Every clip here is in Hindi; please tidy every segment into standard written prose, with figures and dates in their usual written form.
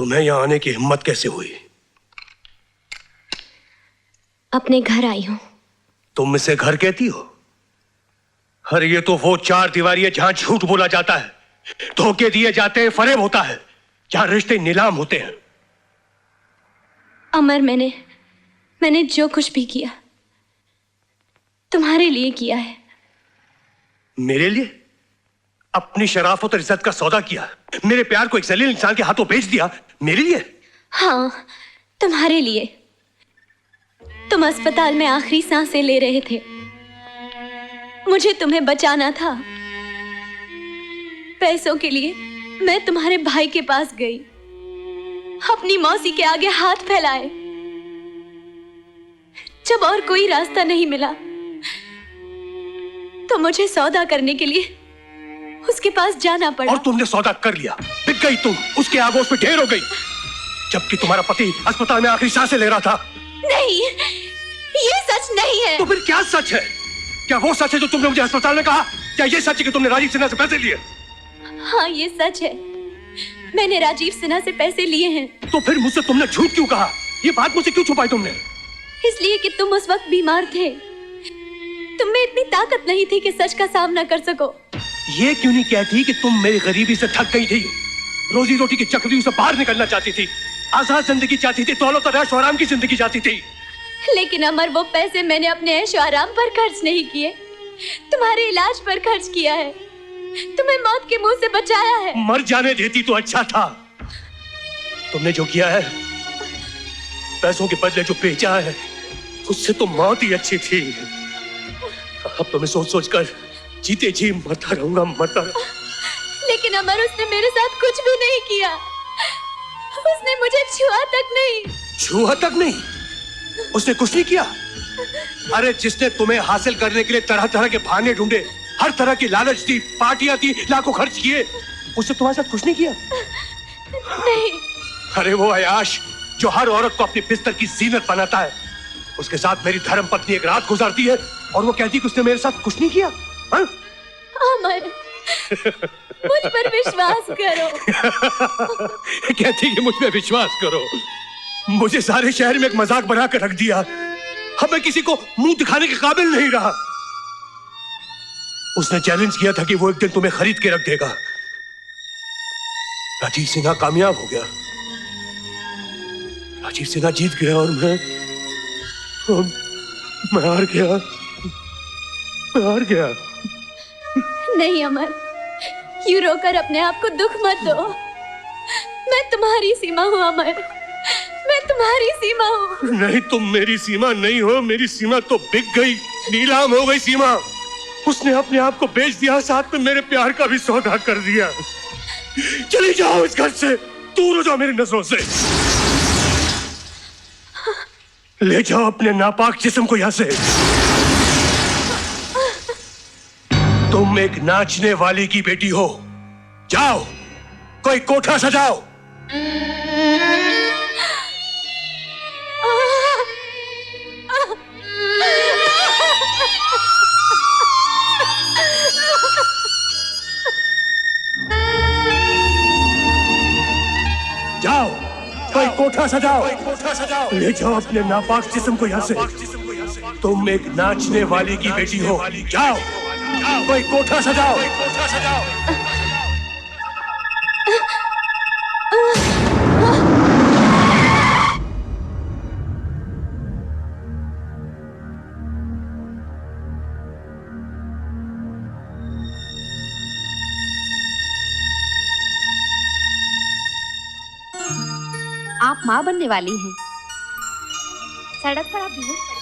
तुम्हें यहाँ आने की हिम्मत कैसे हुई? अपने घर आई हूं। तुम इसे घर कहती हो? अरे ये तो वो चार दीवारी है जहां झूठ बोला जाता है, धोखे दिए जाते हैं, फरेब होता है, जहां रिश्ते नीलाम होते हैं। अमर, मैंने जो कुछ भी किया तुम्हारे लिए किया है। मेरे लिए? अपनी शराफत और इज्जत का सौदा किया, मेरे प्यार को एक जलील इंसान के हाथों बेच दिया, मेरे लिए? हाँ, तुम्हारे लिए। तुम अस्पताल में आखिरी सांसें ले रहे थे, मुझे तुम्हें बचाना था। पैसों के लिए मैं तुम्हारे भाई के पास गई, अपनी मौसी के आगे हाथ फैलाए। जब और कोई रास्ता नहीं मिला तो मुझे सौदा करने के लिए उसके पास जाना पड़ा। और तुमने सौदा कर लिया, बिक गई तुम, उसके आगोश में ढेर हो गई, जबकि तुम्हारा पति अस्पताल में आखिरी सांसें ले रहा था। नहीं, ये सच नहीं है। तो फिर क्या सच है? क्या वो सच है जो तुमने मुझे अस्पताल में कहा? क्या ये सच है कि तुमने राजीव सिन्हा से पैसे लिए? हाँ, ये सच है, मैंने राजीव सिन्हा से पैसे लिए हैं। तो फिर मुझसे तुमने झूठ क्यों कहा? ये बात मुझसे क्यों छुपाई तुमने? इसलिए कि तुम उस वक्त बीमार थे, तुम में इतनी ताकत नहीं थी कि सच का सामना कर सको। ये क्यों नहीं कहती कि तुम मेरी गरीबी से थक गई थी, रोजी रोटी की चक्रव्यूह से बाहर निकलना चाहती थी, आजाद जिंदगी चाहती थी, दौलत और ऐश आराम की जिंदगी चाहती थी? लेकिन अमर, वो पैसे मैंने अपने ऐश आराम पर खर्च नहीं किए, तुम्हारे इलाज पर खर्च किया है, तुम्हें मौत के मुंह से बचाया है। मर जाने देती तो अच्छा था। तुमने जो किया है, पैसों के बदले जो बेचा है, उससे तो मौत ही अच्छी थी। अब तो मैं सोच सोच कर जीते जी मरता रहूंगा, मरता रहूंगा। लेकिन अमर, उसने मेरे साथ कुछ भी नहीं किया, उसने मुझे छुआ तक नहीं। छुआ तक नहीं? उसने कुछ नहीं किया? अरे जिसने तुम्हें हासिल करने के लिए तरह तरह के बहाने ढूंढे, हर तरह की लालच दी, पार्टियां दी, लाखों खर्च किए, उसने तुम्हारे साथ कुछ नहीं किया? नहीं। अरे वो अयाश जो हर औरत को अपनी बिस्तर की जीनत बनाता है, उसके साथ मेरी धर्म पत्नी एक रात गुजारती है और वो कहती है कि उसने मेरे साथ कुछ नहीं किया। हाँ? अमर, मुझ पर विश्वास करो। कहती कि मुझ पे विश्वास करो? मुझे सारे शहर में एक मजाक बना कर रख दिया, अब मैं किसी को मुंह दिखाने के काबिल नहीं रहा। उसने चैलेंज किया था कि वो एक दिन तुम्हें खरीद के रख देगा। राजीव सिन्हा कामयाब हो गया, राजीव सिन्हा जीत गया और मैं हार गया, मैं हार गया। नहीं अमर, यूं रोकर अपने आप को दुख मत दो। मैं तुम्हारी सीमा हूं अमर, मैं तुम्हारी सीमा हूं। नहीं, तुम मेरी सीमा नहीं हो, मेरी सीमा तो बिक गई, नीलाम हो गई सीमा। उसने अपने आप को बेच दिया, साथ में मेरे प्यार का भी सौदा कर दिया। चली जाओ इस घर से, दूर हो जाओ मेरी नजरों से। ले जाओ अपने नापाक जिस्म को यहां से। तुम एक नाचने वाली की बेटी हो, जाओ कोई कोठा सजाओ। जाओ कोई कोठा सजाओ, ले जाओ अपने नापाक जिस्म को यहाँ से। तुम एक नाचने वाली की बेटी हो, जाओ कोई कोठा सजाओ। आप माँ बनने वाली हैं। सड़क पर आप बेहोश पड़े।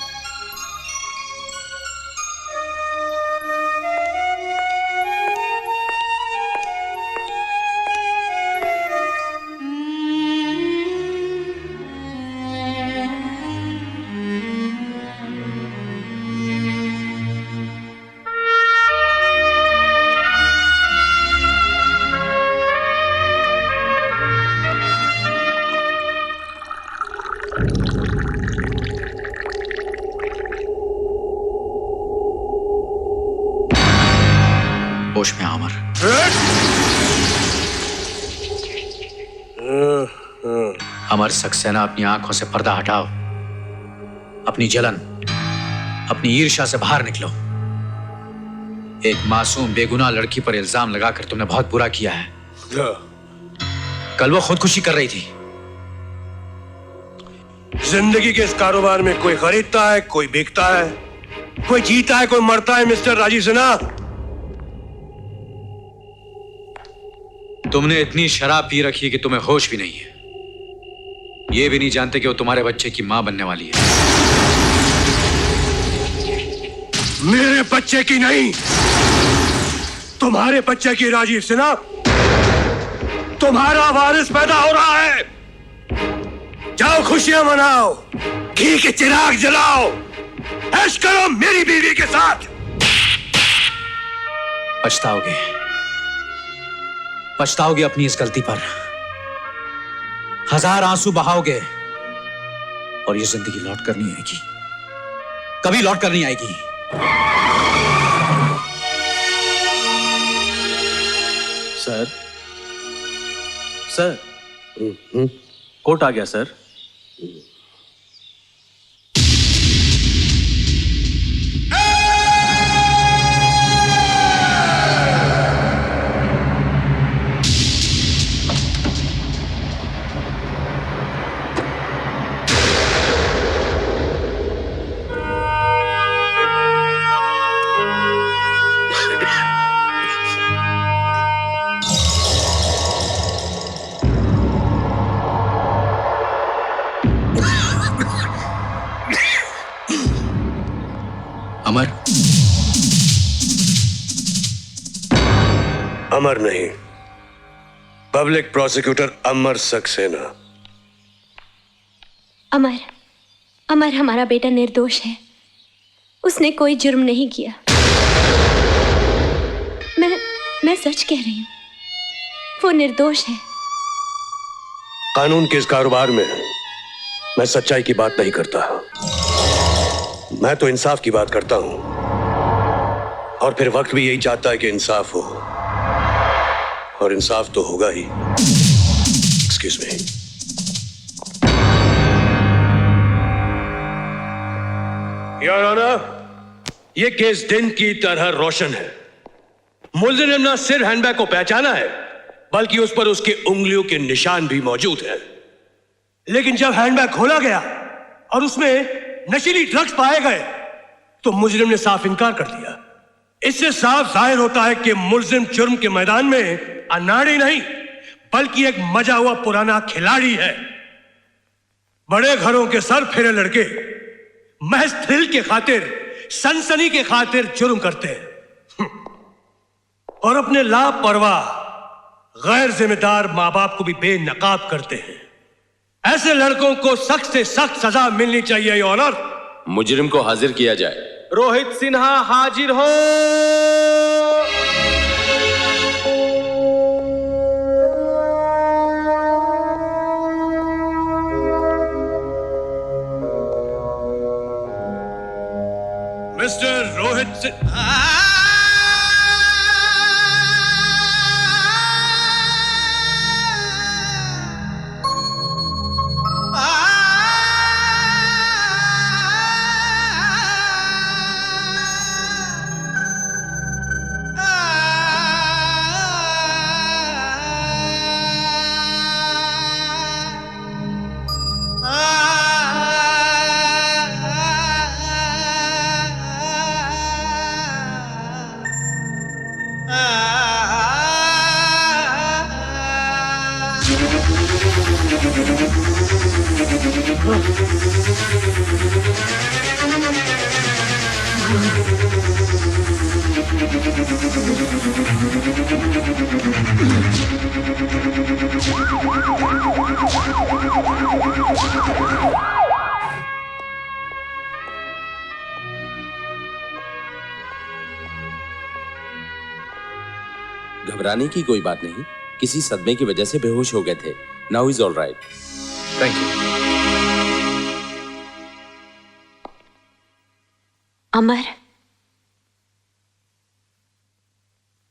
होश में आ अमर। अमर सक्सेना, अपनी आंखों से पर्दा हटाओ। अपनी जलन, अपनी ईर्ष्या से बाहर निकलो। एक मासूम बेगुनाह लड़की पर इल्जाम लगाकर तुमने बहुत बुरा किया है। कल वो खुदकुशी कर रही थी। जिंदगी के इस कारोबार में कोई खरीदता है, कोई बिकता है, कोई जीता है, कोई मरता है। मिस्टर राजीव सिन्हा, तुमने इतनी शराब पी रखी है कि तुम्हें होश भी नहीं है। ये भी नहीं जानते कि वो तुम्हारे बच्चे की मां बनने वाली है। मेरे बच्चे की नहीं, तुम्हारे बच्चे की। राजीव सिन्हा, तुम्हारा वारिस पैदा हो रहा है। जाओ खुशियां मनाओ, घी के चिराग जलाओ, ऐश करो मेरी बीवी के साथ। पछताओगे, पछताओगे अपनी इस गलती पर। 1000 आंसू बहाओगे और ये जिंदगी लौट कर नहीं आएगी, कभी लौट कर नहीं आएगी। सर, सर, कोर्ट आ गया सर। अमर, अमर नहीं, पब्लिक प्रोसिक्यूटर अमर सक्सेना। अमर, अमर हमारा बेटा निर्दोष है। उसने कोई जुर्म नहीं किया। मैं सच कह रही हूं, वो निर्दोष है। कानून के इस कारोबार में मैं सच्चाई की बात नहीं करता, मैं तो इंसाफ की बात करता हूं। और फिर वक्त भी यही चाहता है कि इंसाफ हो, और इंसाफ तो होगा ही। Excuse me. योर ऑनर, यह केस दिन की तरह रोशन है। मुलजिम ने न सिर्फ हैंडबैग को पहचाना है, बल्कि उस पर उसकी उंगलियों के निशान भी मौजूद हैं। लेकिन जब हैंडबैग खोला गया और उसमें नशीली ड्रग्स पाए गए, तो मुजरिम ने साफ इनकार कर दिया। इससे साफ जाहिर होता है कि मुलजिम जुर्म के मैदान में अनाड़ी नहीं, बल्कि एक मजा हुआ पुराना खिलाड़ी है। बड़े घरों के सर फेरे लड़के महज थ्रिल के खातिर, सनसनी के खातिर जुर्म करते हैं और अपने लापरवाह गैर जिम्मेदार मां बाप को भी बेनकाब करते हैं। ऐसे लड़कों को सख्त से सख्त सजा मिलनी चाहिए योर ऑनर। मुजरिम को हाजिर किया जाए। रोहित सिन्हा हाजिर हो। मिस्टर रोहित सिन्हा। घबराने की कोई बात नहीं, किसी सदमे की वजह से बेहोश हो गए थे। Now is all right. Thank you. Amar,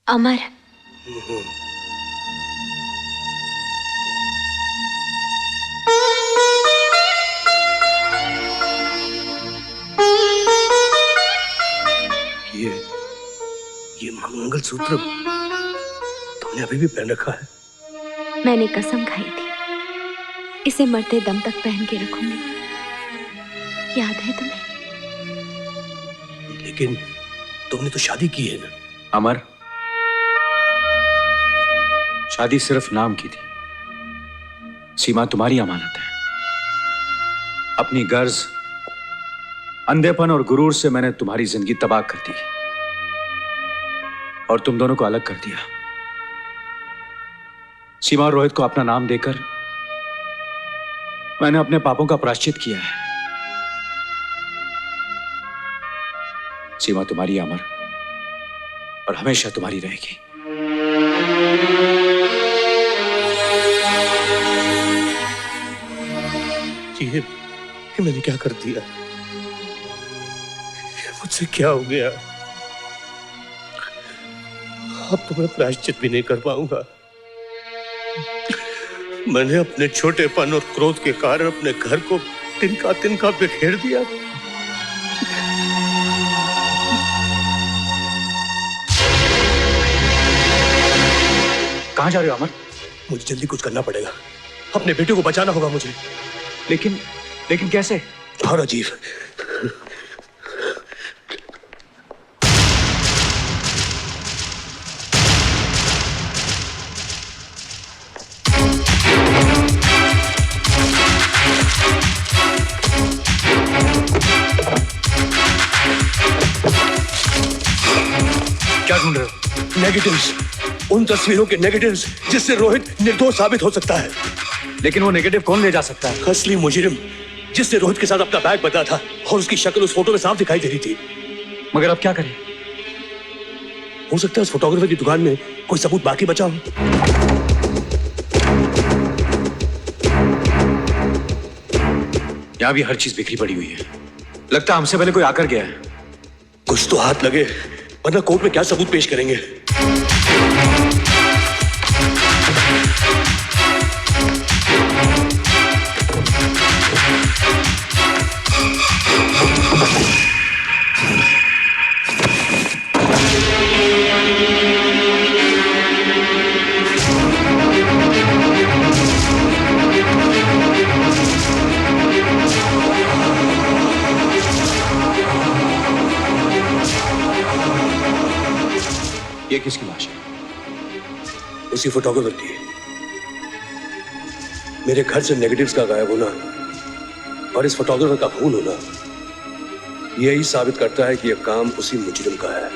Amar, mangalsutra तुमने अभी भी पहन रखा है? मैंने कसम खाई थी इसे मरते दम तक पहन के रखूंगी। याद है तुम्हें? लेकिन तुमने तो शादी की है ना? अमर, शादी सिर्फ नाम की थी। सीमा तुम्हारी अमानत है। अपनी गर्ज, अंधेपन और गुरूर से मैंने तुम्हारी जिंदगी तबाह कर दी और तुम दोनों को अलग कर दिया। सीमा और रोहित को अपना नाम देकर मैंने अपने पापों का प्रायश्चित किया है। सीमा तुम्हारी अमर और हमेशा तुम्हारी रहेगी। ये मैंने क्या कर दिया? ये मुझसे क्या हो गया? अब तो मैं प्रायश्चित भी नहीं कर पाऊंगा। मैंने अपने छोटेपन और क्रोध के कारण अपने घर को तिनका तिनका बिखेर दिया। कहां जा रहे हो अमर? मुझे जल्दी कुछ करना पड़ेगा। अपने बेटे को बचाना होगा मुझे। लेकिन कैसे? और अजीब, क्या ढूंढ रहे हो? नेगेटिव्स, उन तस्वीरों के नेगेटिव्स जिससे रोहित निर्दोष साबित हो सकता है। लेकिन वो नेगेटिव कौन ले जा सकता है? असली मुजरिम जिसने रोहित के साथ अपना बैग बदला था और उसकी शक्ल उस फोटो में साफ दिखाई दे रही थी। मगर अब क्या करें? हो सकता है उस फोटोग्राफर की दुकान में कोई सबूत बाकी बचा हो। यहां भी हर चीज बिखरी पड़ी हुई है। लगता है हमसे पहले कोई आकर गया है। कुछ तो हाथ लगे, वरना कोर्ट में क्या सबूत पेश करेंगे। ये किसकी लाश है? उसी फोटोग्राफर की। मेरे घर से नेगेटिव्स का गायब होना और इस फोटोग्राफर का खून होना यही साबित करता है कि यह काम उसी मुजरिम का है।